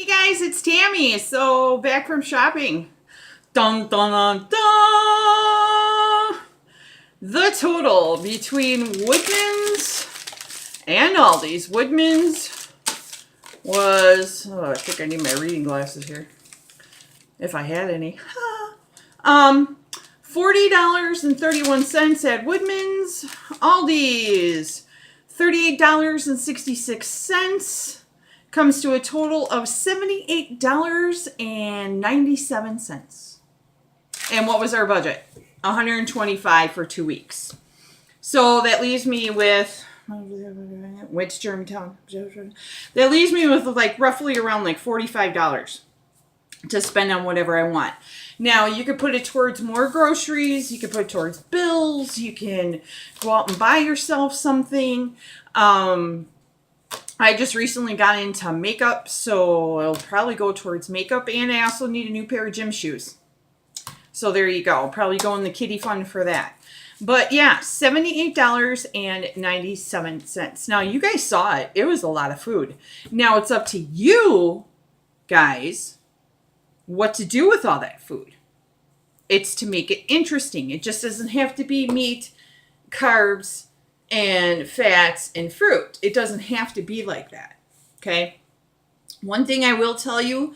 Hey guys, it's Tammy. So back from shopping. Dun dun dun dun. The total between Woodman's and Aldi's. Woodman's was I think I need my reading glasses here. If I had any. $40.31 at Woodman's. Aldi's $38.66. Comes to a total of $78.97. And what was our budget? $125 for 2 weeks. So that leaves me with which Germantown? That leaves me with like roughly around like $45 to spend on whatever I want. Now you could put it towards more groceries, you could put it towards bills, you can go out and buy yourself something. I just recently got into makeup, so I'll probably go towards makeup, and I also need a new pair of gym shoes. So there you go. I'll probably go in the kitty fund for that. But yeah, $78.97. Now, you guys saw it. It was a lot of food. Now, it's up to you guys what to do with all that food. It's to make it interesting. It just doesn't have to be meat, carbs, and fats and fruit. It doesn't have to be like that. Okay. One thing I will tell you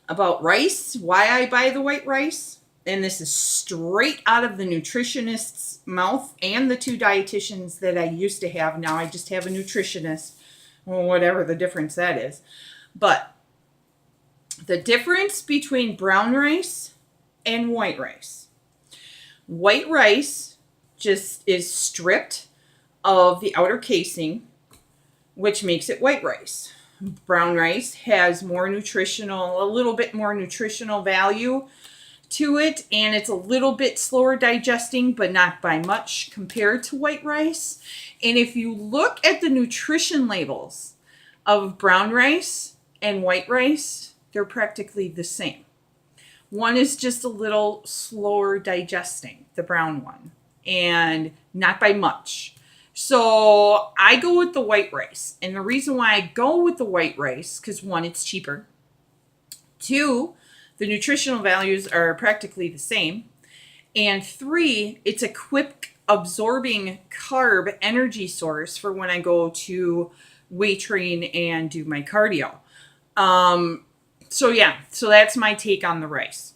about rice, why I buy the white rice, and this is straight out of the nutritionist's mouth and the 2 dietitians that I used to have. Now I just have a nutritionist, or whatever the difference that is. But the difference between brown rice and white rice. White rice just is stripped of the outer casing, which makes it white rice. Brown rice has a little bit more nutritional value to it, and it's a little bit slower digesting, but not by much compared to white rice. And if you look at the nutrition labels of brown rice and white rice, they're practically the same. One is just a little slower digesting, the brown one, and not by much. So I go with the white rice. And the reason why I go with the white rice, because 1, it's cheaper. 2, the nutritional values are practically the same. And 3, it's a quick absorbing carb energy source for when I go to weight train and do my cardio. So that's my take on the rice.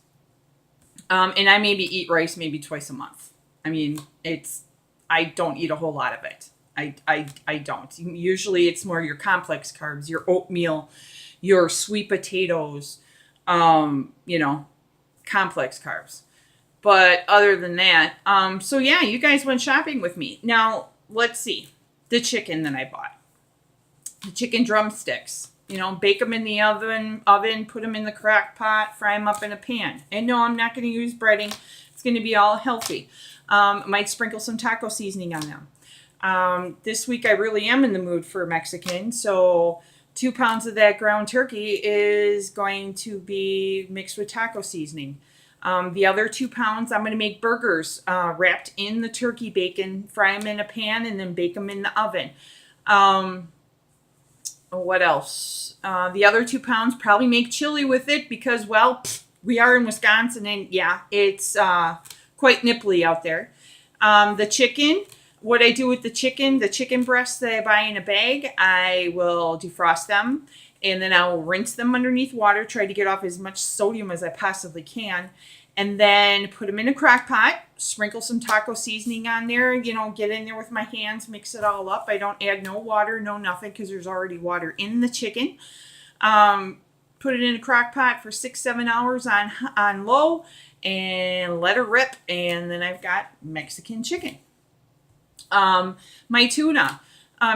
And I maybe eat rice maybe twice a month. I mean, I don't eat a whole lot of it. I don't. Usually it's more your complex carbs, your oatmeal, your sweet potatoes, complex carbs. But other than that, so yeah, you guys went shopping with me. Now, let's see. The chicken that I bought. The chicken drumsticks. Bake them in the oven, put them in the crock pot, fry them up in a pan. And no, I'm not going to use breading. It's going to be all healthy. Might sprinkle some taco seasoning on them. This week I really am in the mood for Mexican, so 2 pounds of that ground turkey is going to be mixed with taco seasoning. The other 2 pounds, I'm going to make burgers wrapped in the turkey bacon, fry them in a pan, and then bake them in the oven. What else? The other 2 pounds, probably make chili with it because, well, we are in Wisconsin, and yeah, it's quite nipply out there. The chicken, what I do with the chicken breasts that I buy in a bag, I will defrost them, and then I will rinse them underneath water, try to get off as much sodium as I possibly can, and then put them in a crock pot, sprinkle some taco seasoning on there, get in there with my hands, mix it all up. I don't add no water, no nothing, because there's already water in the chicken. Put it in a crock pot for 6-7 hours on low, and let her rip, and then I've got Mexican chicken. My tuna.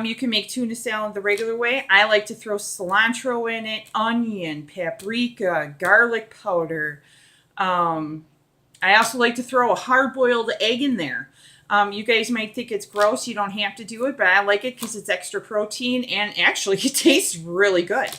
You can make tuna salad the regular way. I like to throw cilantro in it, onion, paprika, garlic powder. I also like to throw a hard-boiled egg in there. You guys might think it's gross. You don't have to do it, but I like it because it's extra protein, and actually it tastes really good.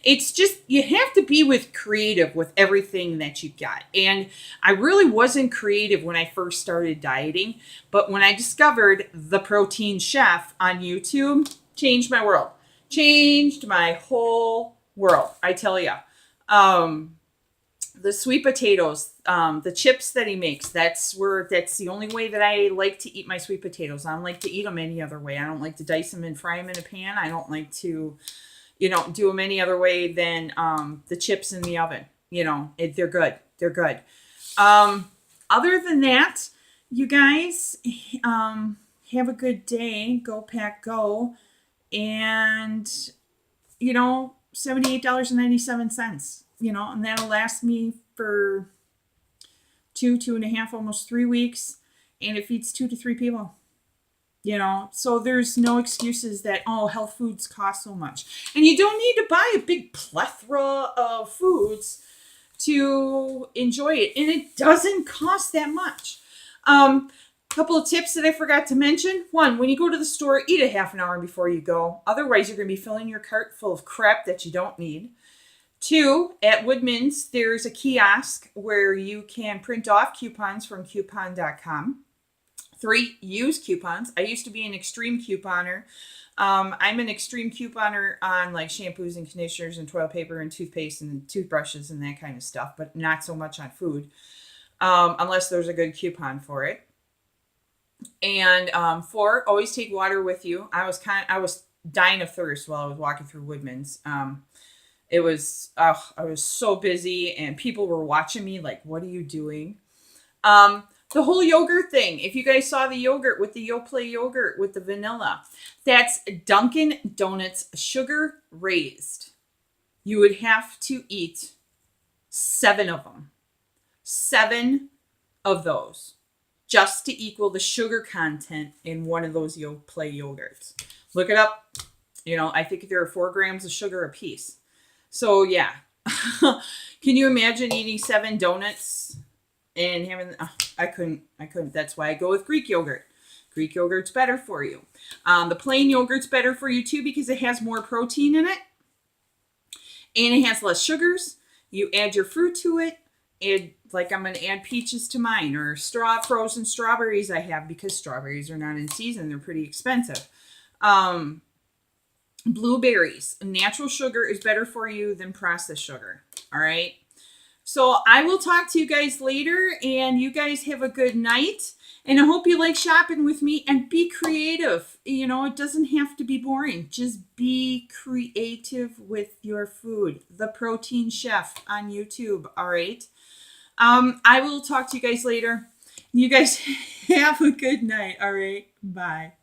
It's just, you have to be creative with everything that you've got. And I really wasn't creative when I first started dieting, but when I discovered The Protein Chef on YouTube, changed my world. Changed my whole world, I tell ya. The sweet potatoes, the chips that he makes, that's the only way that I like to eat my sweet potatoes. I don't like to eat them any other way. I don't like to dice them and fry them in a pan. I don't like to, do them any other way than the chips in the oven. They're good. They're good. Other than that, you guys, have a good day. Go Pack Go. And, $78.97, and that'll last me for 2.5, almost 3 weeks. And it feeds 2 to 3 people. So there's no excuses that, health foods cost so much. And you don't need to buy a big plethora of foods to enjoy it. And it doesn't cost that much. Couple of tips that I forgot to mention. One, when you go to the store, eat a half an hour before you go. Otherwise, you're going to be filling your cart full of crap that you don't need. 2, at Woodman's, there's a kiosk where you can print off coupons from coupon.com. 3, use coupons. I used to be an extreme couponer. I'm an extreme couponer on like shampoos and conditioners and toilet paper and toothpaste and toothbrushes and that kind of stuff, but not so much on food, unless there's a good coupon for it. And 4, always take water with you. I was dying of thirst while I was walking through Woodman's. I was so busy and people were watching me like, what are you doing? The whole yogurt thing. If you guys saw the yogurt with the Yoplait yogurt with the vanilla, that's Dunkin' Donuts sugar raised. You would have to eat 7 of them. 7 of those just to equal the sugar content in one of those Yoplait yogurts. Look it up. I think there are 4 grams of sugar a piece. So yeah. Can you imagine eating 7 donuts and having, I couldn't. That's why I go with Greek yogurt. Greek yogurt's better for you. The plain yogurt's better for you too because it has more protein in it. And it has less sugars. You add your fruit to it. Like I'm going to add peaches to mine or frozen strawberries I have because strawberries are not in season. They're pretty expensive. Blueberries. Natural sugar is better for you than processed sugar. All right. So I will talk to you guys later and you guys have a good night. And I hope you like shopping with me and be creative. It doesn't have to be boring. Just be creative with your food. The Protein Chef on YouTube. All right. I will talk to you guys later. You guys have a good night. All right. Bye.